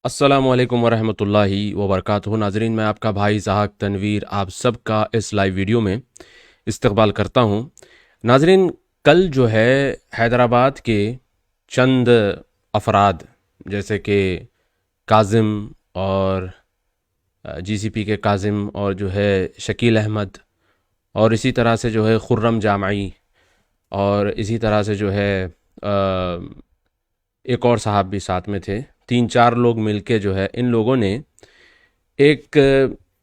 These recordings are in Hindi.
अस्सलामु अलैकुम वरहमतुल्लाहि वबरकातुहू। नाजरीन, मैं आपका भाई ज़हाक तनवीर आप सबका इस लाइव वीडियो में इस्तकबाल करता हूँ। नाजरीन, कल जो है हैदराबाद के चंद अफराद जैसे कि काजिम और जीसीपी के काजिम और जो है शकील अहमद और इसी तरह से जो है खुर्रम जामई और इसी तरह से जो है एक और साहब भी साथ में थे। 3-4 लोग मिलके जो है इन लोगों ने एक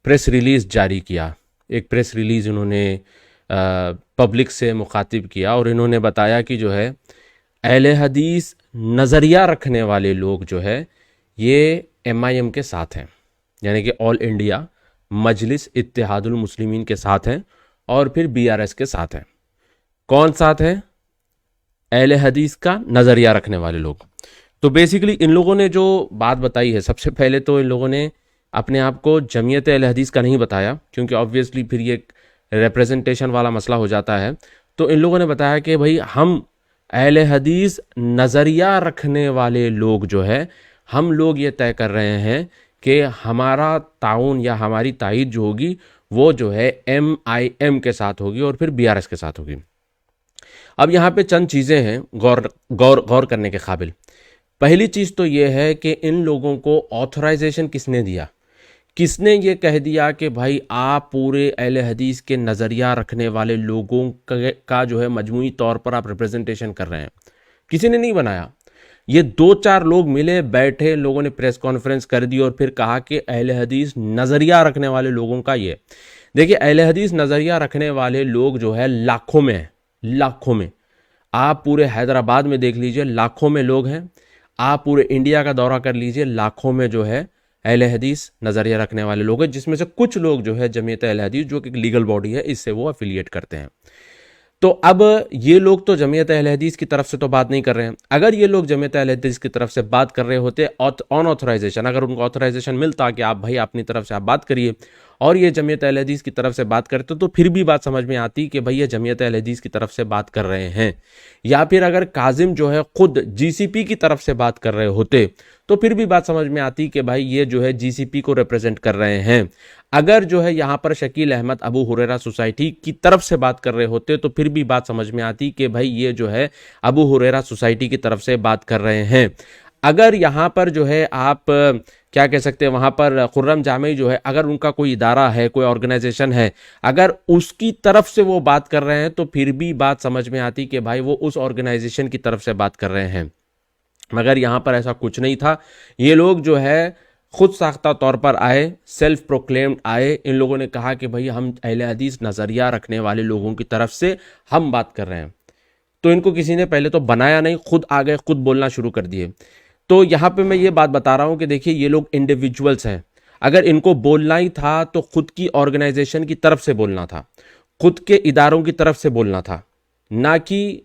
प्रेस रिलीज़ जारी किया। एक प्रेस रिलीज़ इन्होंने पब्लिक से मुखातिब किया और इन्होंने बताया कि जो है अहले हदीस नज़रिया रखने वाले लोग जो है ये एमआईएम के साथ हैं, यानी कि ऑल इंडिया मजलिस इत्तेहादुल मुस्लिमीन के साथ हैं और फिर बीआरएस के साथ हैं। कौन साथ है? अहले हदीस का नज़रिया रखने वाले लोग। तो बेसिकली इन लोगों ने जो बात बताई है, सबसे पहले तो इन लोगों ने अपने आप को जमीयत अहले हदीस का नहीं बताया, क्योंकि ऑब्वियसली फिर ये रिप्रेजेंटेशन वाला मसला हो जाता है। तो इन लोगों ने बताया कि भाई हम अहले हदीस नज़रिया रखने वाले लोग जो है, हम लोग ये तय कर रहे हैं कि हमारा ताउन या हमारी तायीद जो होगी वो जो है एमआईएम के साथ होगी और फिर बीआरएस के साथ होगी। अब यहाँ पे चंद चीज़ें हैं गौर गौर गौर करने के काबिल। पहली चीज़ तो ये है कि इन लोगों को ऑथराइजेशन किसने दिया? किसने ये कह दिया कि भाई आप पूरे अहले हदीस के नज़रिया रखने वाले लोगों का जो है मजमूई तौर पर आप रिप्रेजेंटेशन कर रहे हैं? किसी ने नहीं बनाया। ये 2-4 लोग मिले बैठे, लोगों ने प्रेस कॉन्फ्रेंस कर दी और फिर कहा कि अहले हदीस नज़रिया रखने वाले लोगों का ये। देखिए, अहले हदीस नज़रिया रखने वाले लोग जो है लाखों में हैं, लाखों में। आप पूरे हैदराबाद में देख लीजिए, लाखों में लोग हैं। आप पूरे इंडिया का दौरा कर लीजिए, लाखों में जो है अहले हदीस नज़रिया रखने वाले लोग हैं, जिसमें से कुछ लोग जो है जमीयत अहले हदीस, जो कि एक लीगल बॉडी है, इससे वो अफिलिएट करते हैं। तो अब ये लोग तो जमीयत अहले हदीस की तरफ से तो बात नहीं कर रहे हैं। अगर ये लोग जमीयत अहले हदीस की तरफ से बात कर रहे होते ऑन ऑथराइजेशन, अगर उनको ऑथराइजेशन मिलता कि आप भाई अपनी तरफ से आप बात करिए और ये जमीयत अहले हदीस की तरफ से बात करते, तो फिर भी बात समझ में आती कि भाई ये जमीयत अहले हदीस की तरफ से बात कर रहे हैं। या फिर अगर काजिम जो है खुद जीसीपी की तरफ से बात कर रहे होते तो फिर भी बात समझ में आती कि भाई ये जो है जीसीपी को रिप्रेजेंट कर रहे हैं। अगर जो है यहाँ पर शकील अहमद अबू हुरैरा सोसाइटी की तरफ से बात कर रहे होते तो फिर भी बात समझ में आती कि भाई ये जो है अबू हुरैरा सोसाइटी की तरफ से बात कर रहे हैं। अगर यहाँ पर जो है आप क्या कह सकते हैं, वहाँ पर खुर्रम जामई जो है, अगर उनका कोई इदारा है, कोई ऑर्गेनाइजेशन है, अगर उसकी तरफ से वो बात कर रहे हैं तो फिर भी बात समझ में आती कि भाई वो उस ऑर्गेनाइजेशन की तरफ से बात कर रहे हैं। मगर यहाँ पर ऐसा कुछ नहीं था। ये लोग जो है खुद साख्ता तौर पर आए, सेल्फ प्रोक्लेम्ड आए। इन लोगों ने कहा कि भाई हम अहले हदीस नज़रिया रखने वाले लोगों की तरफ से हम बात कर रहे हैं। तो इनको किसी ने पहले तो बनाया नहीं, खुद आ गए, खुद बोलना शुरू कर दिए। तो यहाँ पे मैं ये बात बता रहा हूँ कि देखिए, ये लोग इंडिविजुअल्स हैं। अगर इनको बोलना ही था तो खुद की ऑर्गेनाइजेशन की तरफ से बोलना था, खुद के इदारों की तरफ से बोलना था, ना कि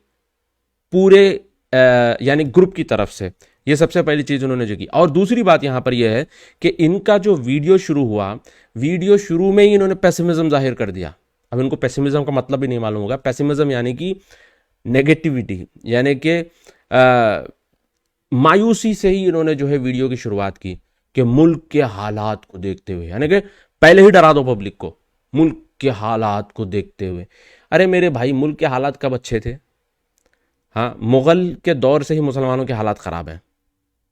पूरे यानी ग्रुप की तरफ से। ये सबसे पहली चीज़ उन्होंने जो की। और दूसरी बात यहाँ पर यह है कि इनका जो वीडियो शुरू हुआ, वीडियो शुरू में ही इन्होंने पेसिमिज्म जाहिर कर दिया। अब इनको पेसिमिज्म का मतलब भी नहीं मालूम होगा। पेसिमिज्म यानी कि नेगेटिविटी, यानी कि मायूसी से ही इन्होंने जो है वीडियो की शुरुआत की कि मुल्क के हालात को देखते हुए, यानी कि पहले ही डरा दो पब्लिक को मुल्क के हालात को देखते हुए। अरे मेरे भाई, मुल्क के हालात कब अच्छे थे? हाँ, मुग़ल के दौर से ही मुसलमानों के हालात ख़राब हैं,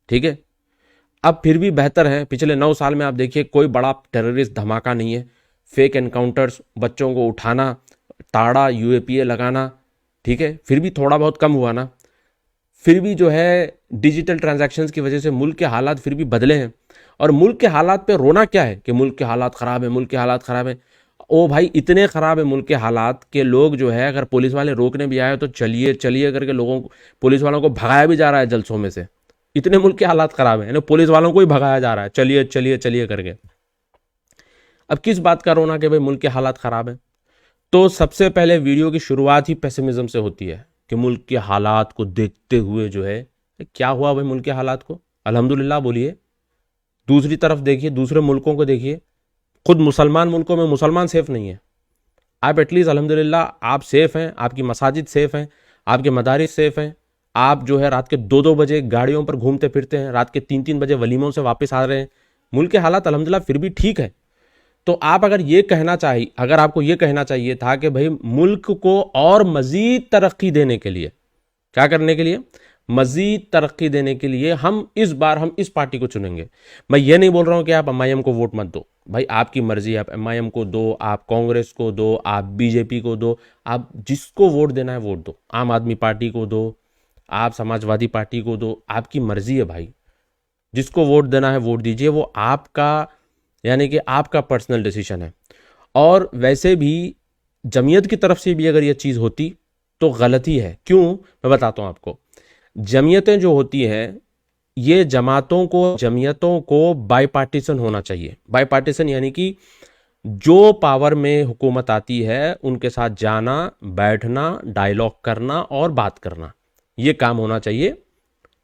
ठीक है। अब फिर भी बेहतर है। पिछले 9 साल में आप देखिए, कोई बड़ा टेररिस्ट धमाका नहीं है। फेक एनकाउंटर्स, बच्चों को उठाना, ताड़ा, यूएपीए लगाना, ठीक है, फिर भी थोड़ा बहुत कम हुआ ना। फिर भी जो है डिजिटल ट्रांजैक्शंस की वजह से मुल्क के हालात फिर भी बदले हैं। और मुल्क के हालात पे रोना क्या है कि मुल्क के हालात ख़राब है, मुल्क के हालात ख़राब है। ओ भाई, इतने ख़राब है मुल्क के हालात के लोग जो है, अगर पुलिस वाले रोकने भी आए तो चलिए चलिए करके लोगों को, पुलिस वालों को भगाया भी जा रहा है जलसों में से। इतने मुल्क के हालात ख़राब है, यानी पुलिस वालों को ही भगाया जा रहा है, चलिए चलिए चलिए करके। अब किस बात का रोना कि भाई मुल्क के हालात ख़राब है? तो सबसे पहले वीडियो की शुरुआत ही पेसिमिज्म से होती है कि मुल्क के हालात को देखते हुए जो है, क्या हुआ भाई मुल्क के हालात को? अल्हम्दुलिल्लाह बोलिए। दूसरी तरफ देखिए, दूसरे मुल्कों को देखिए, खुद मुसलमान मुल्कों में मुसलमान सेफ नहीं है। आप एटलीस्ट अल्हम्दुलिल्लाह आप सेफ हैं, आपकी मसाजिद सेफ हैं, आपके मदारिस सेफ हैं, आप जो है रात के 2-2 बजे गाड़ियों पर घूमते फिरते हैं, रात के 3-3 बजे वलीमों से वापस आ रहे हैं। मुल्क के हालात अल्हम्दुलिल्लाह फिर भी ठीक है। तो आप अगर आपको ये कहना चाहिए था कि भाई मुल्क को और मजीद तरक्की देने के लिए, क्या करने के लिए, मजीद तरक्की देने के लिए हम इस पार्टी को चुनेंगे। मैं ये नहीं बोल रहा हूं कि आप एमआईएम को वोट मत दो, भाई आपकी मर्जी है, आप एमआईएम को दो, आप कांग्रेस को दो, आप बीजेपी को दो, आप जिसको वोट देना है वोट दो, आम आदमी पार्टी को दो, आप समाजवादी पार्टी को दो, आपकी मर्जी है भाई, जिसको वोट देना है वोट दीजिए, वो आपका यानी कि आपका पर्सनल डिसीजन है। और वैसे भी जमीयत की तरफ से भी अगर ये चीज़ होती तो गलती है। क्यों, मैं बताता हूँ आपको। जमीयतें जो होती हैं, ये जमीयतों को बाईपार्टीसन होना चाहिए। बाईपार्टीसन यानी कि जो पावर में हुकूमत आती है उनके साथ जाना, बैठना, डायलॉग करना और बात करना, ये काम होना चाहिए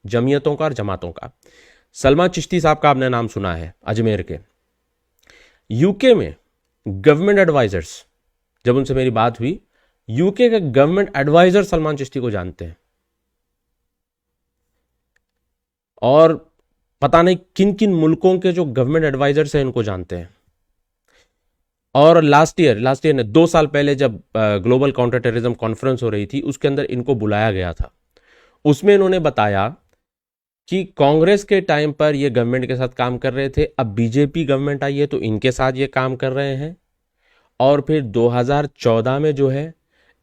जमीयतों का और जमातों का। सलमान चिश्ती साहब का आपने नाम सुना है, अजमेर के। यूके में गवर्नमेंट एडवाइजर्स, जब उनसे मेरी बात हुई, यूके के गवर्नमेंट एडवाइजर सलमान चिश्ती को जानते हैं और पता नहीं किन किन मुल्कों के जो गवर्नमेंट एडवाइजर्स हैं इनको जानते हैं। और लास्ट ईयर ने 2 साल पहले जब ग्लोबल काउंटर टेररिज्म कॉन्फ्रेंस हो रही थी, उसके अंदर इनको बुलाया गया था। उसमें इन्होंने बताया कि कांग्रेस के टाइम पर ये गवर्नमेंट के साथ काम कर रहे थे, अब बीजेपी गवर्नमेंट आई है तो इनके साथ ये काम कर रहे हैं। और फिर 2014 में जो है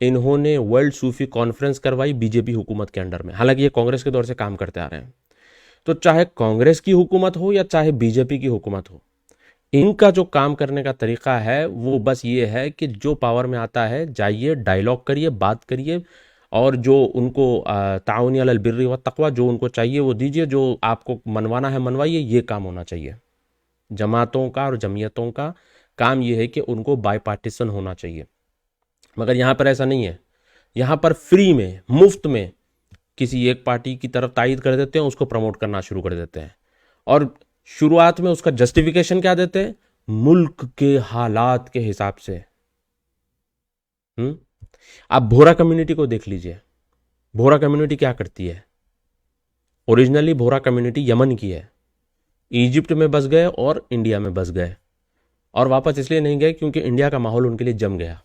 इन्होंने वर्ल्ड सूफी कॉन्फ्रेंस करवाई बीजेपी हुकूमत के अंडर में, हालांकि ये कांग्रेस के दौर से काम करते आ रहे हैं। तो चाहे कांग्रेस की हुकूमत हो या चाहे बीजेपी की हुकूमत हो, इनका जो काम करने का तरीका है वो बस ये है कि जो पावर में आता है जाइए, डायलॉग करिए, बात करिए, और जो उनको ताउनी अलल बिर्रि व तक़वा जो उनको चाहिए वो दीजिए, जो आपको मनवाना है मनवाइए, ये काम होना चाहिए। जमातों का और जमीयतों का काम ये है कि उनको बाईपार्टीसन होना चाहिए। मगर यहाँ पर ऐसा नहीं है। यहाँ पर फ्री में, मुफ्त में किसी एक पार्टी की तरफ तायद कर देते हैं, उसको प्रमोट करना शुरू कर देते हैं, और शुरुआत में उसका जस्टिफिकेशन क्या देते हैं, मुल्क के हालात के हिसाब से। आप बोहरा कम्युनिटी को देख लीजिए। बोहरा कम्युनिटी क्या करती है? ओरिजिनली बोहरा कम्युनिटी यमन की है, इजिप्ट में बस गए और इंडिया में बस गए, और वापस इसलिए नहीं गए क्योंकि इंडिया का माहौल उनके लिए जम गया।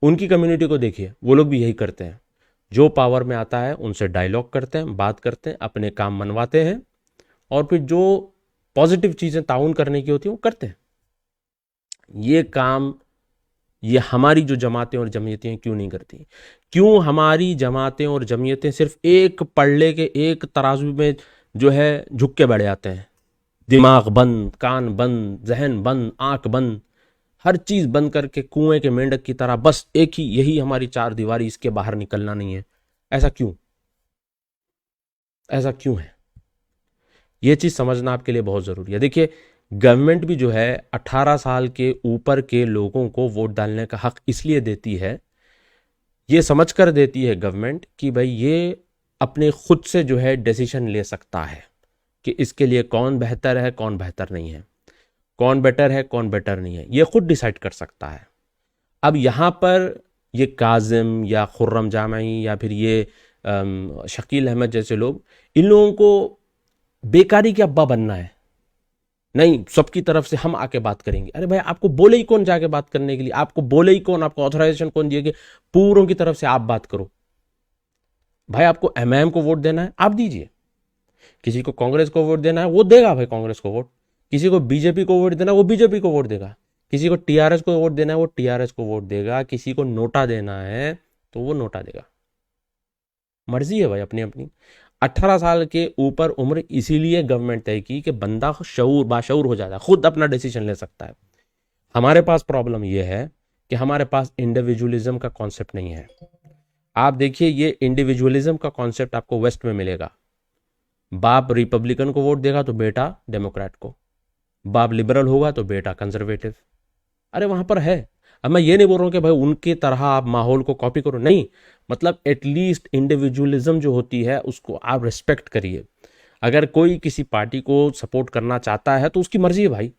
उनकी कम्युनिटी को देखिए, वो लोग भी यही करते हैं, जो पावर में आता है उनसे डायलॉग करते हैं, बात करते हैं, अपने काम मनवाते हैं, और फिर जो पॉजिटिव चीज़ें ताउन करने की होती हैं वो करते हैं। ये काम ये हमारी जो जमातें और जमीयतें क्यों नहीं करती? क्यों हमारी जमातें और जमीयतें सिर्फ एक पल्ले के एक तराजू में जो है झुक के बैठ जाते हैं? दिमाग बंद, कान बंद, जहन बंद, आंख बंद, हर चीज़ बंद करके कुएं के मेंढक की तरह बस एक ही, यही हमारी चार दीवारी, इसके बाहर निकलना नहीं है। ऐसा क्यों? ऐसा क्यों है? ये चीज़ समझना आपके लिए बहुत ज़रूरी है। देखिए, गवर्नमेंट भी जो है 18 साल के ऊपर के लोगों को वोट डालने का हक इसलिए देती है, ये समझ कर देती है गवर्नमेंट कि भाई ये अपने खुद से जो है डिसीजन ले सकता है कि इसके लिए कौन बेहतर है, कौन बेहतर नहीं है, कौन बेटर है, कौन बेटर नहीं है, ये खुद डिसाइड कर सकता है। अब यहाँ पर ये काजिम या खुर्रम जामई या फिर ये शकील अहमद जैसे लोग, इन लोगों को बेकारी के अब्बा बनना है। नहीं, सबकी तरफ से हम आके बात करेंगे। अरे भाई, आपको बोले ही कौन जाके बात करने के लिए? आपको बोले ही कौन? आपको ऑथराइजेशन कौन दिए कि पूरों की तरफ से आप बात करो? भाई, आपको एमआईएम को वोट देना है, आप दीजिए। किसी को कांग्रेस को वोट देना है, वो देगा भाई कांग्रेस को वोट। किसी को बीजेपी को वोट देना है, वो बीजेपी को वोट देगा। किसी को टीआरएस को वोट देना है, वो टीआरएस को वोट देगा। किसी को नोटा देना है तो वो नोटा देगा। मर्जी है भाई अपनी अपनी। 18 साल के ऊपर उम्र इसीलिए गवर्नमेंट तय की कि बंदा बाशऊर हो जाता है, खुद अपना डिसीजन ले सकता है। हमारे पास प्रॉब्लम यह है कि हमारे पास इंडिविजुअलिज्म का कॉन्सेप्ट नहीं है। आप देखिए, ये इंडिविजुअलिज्म का कॉन्सेप्ट आपको वेस्ट में मिलेगा। बाप रिपब्लिकन को वोट देगा तो बेटा डेमोक्रेट को, बाप लिबरल होगा तो बेटा कंजर्वेटिव। अरे वहां पर है। अब मैं ये नहीं बोल रहा हूं कि भाई उनकी तरह आप माहौल को कॉपी करो, नहीं, मतलब एटलीस्ट इंडिविजुअलिज्म जो होती है उसको आप रिस्पेक्ट करिए। अगर कोई किसी पार्टी को सपोर्ट करना चाहता है तो उसकी मर्जी है भाई।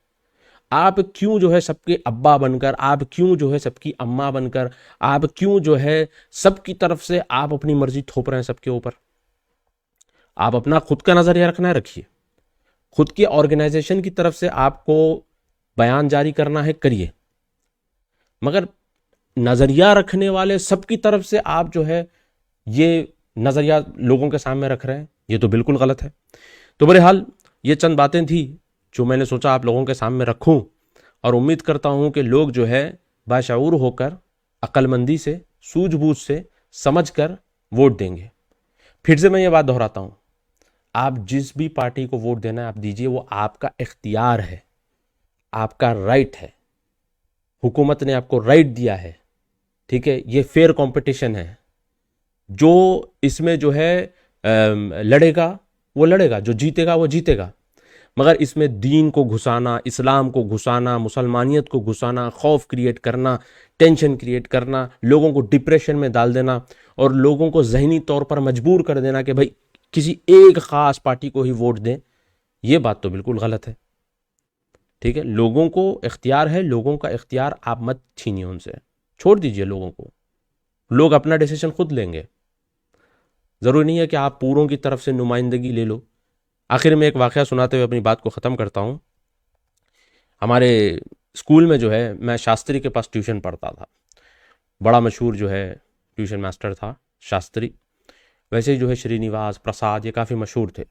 आप क्यों जो है सबके अब्बा बनकर, आप क्यों जो है सबकी अम्मा बनकर, आप क्यों जो है सबकी तरफ से आप अपनी मर्जी थोप रहे हैं सबके ऊपर? आप अपना खुद का नजरिया रखना है, रखिए। खुद की ऑर्गेनाइजेशन की तरफ से आपको बयान जारी करना है, करिए। मगर नजरिया रखने वाले सबकी तरफ से आप जो है ये नजरिया लोगों के सामने रख रहे हैं, ये तो बिल्कुल गलत है। तो बहरहाल ये चंद बातें थी जो मैंने सोचा आप लोगों के सामने रखूं, और उम्मीद करता हूं कि लोग जो है बाशऊर होकर, अक्लमंदी से, सूझबूझ से, समझकर वोट देंगे। फिर से मैं ये बात दोहराता हूं, आप जिस भी पार्टी को वोट देना है आप दीजिए, वो आपका इख्तियार है, आपका राइट है। हुकूमत ने आपको राइट दिया है, ठीक है। ये फेयर कंपटीशन है। जो इसमें जो है लड़ेगा वो लड़ेगा, जो जीतेगा वो जीतेगा। मगर इसमें दीन को घुसाना, इस्लाम को घुसाना, मुसलमानियत को घुसाना, खौफ क्रिएट करना, टेंशन क्रिएट करना, लोगों को डिप्रेशन में डाल देना और लोगों को जहनी तौर पर मजबूर कर देना कि भाई किसी एक खास पार्टी को ही वोट दें, ये बात तो बिल्कुल गलत है, ठीक है। लोगों को इख्तियार है, लोगों का इख्तियार आप मत छीनिए उनसे, छोड़ दीजिए लोगों को। लोग अपना डिसीजन खुद लेंगे, ज़रूरी नहीं है कि आप पूरों की तरफ से नुमाइंदगी ले लो। आखिर में एक वाक़या सुनाते हुए अपनी बात को ख़त्म करता हूँ। हमारे स्कूल में जो है, मैं शास्त्री के पास ट्यूशन पढ़ता था। बड़ा मशहूर जो है ट्यूशन मास्टर था शास्त्री। वैसे ही जो है श्रीनिवास, प्रसाद, ये काफ़ी मशहूर थे।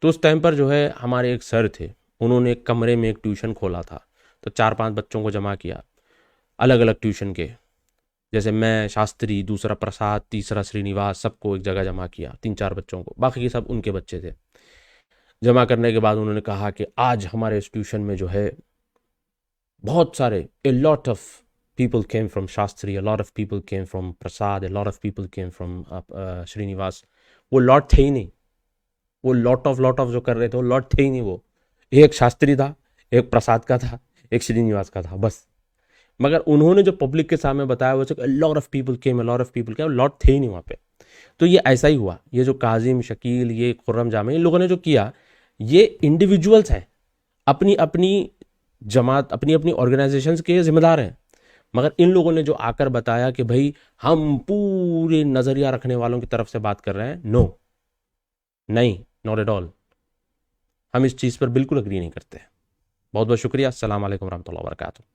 तो उस टाइम पर जो है हमारे एक सर थे, उन्होंने एक कमरे में एक ट्यूशन खोला था। तो 4-5 बच्चों को जमा किया, अलग अलग ट्यूशन के, जैसे मैं, शास्त्री, दूसरा प्रसाद, तीसरा श्रीनिवास, सबको एक जगह जमा किया, 3-4 बच्चों को, बाकी के सब उनके बच्चे थे। जमा करने के बाद उन्होंने कहा कि आज हमारे इस ट्यूशन में जो है बहुत सारे, a lot of people came from Shastri, a lot of people came from Prasad, a lot of people came from Srinivas. वो लॉट थे ही नहीं, वो लॉट ऑफ जो कर रहे थे वो लॉट थे ही नहीं। वो एक शास्त्री था, एक प्रसाद का था, एक श्रीनिवास का था, बस। मगर उन्होंने जो पब्लिक के सामने बताया वो lot of people came, lot of people came, lot थे ही नहीं वहाँ पे। तो ये ऐसा ही हुआ। ये जो काजिम, शकील, ये खुर्रम जामा, इन लोगों ने जो किया, ये इंडिविजुअल्स हैं, अपनी अपनी जमात, अपनी अपनी ऑर्गेनाइजेशंस के जिम्मेदार हैं। मगर इन लोगों ने जो आकर बताया कि भाई हम पूरे नज़रिया रखने वालों की तरफ से बात कर रहे हैं, नो, नहीं, नॉट एट ऑल, हम इस चीज़ पर बिल्कुल अग्री नहीं करते। बहुत बहुत शुक्रिया। अस्सलाम वालेकुम रहमतुल्लाहि व बरकातुहू।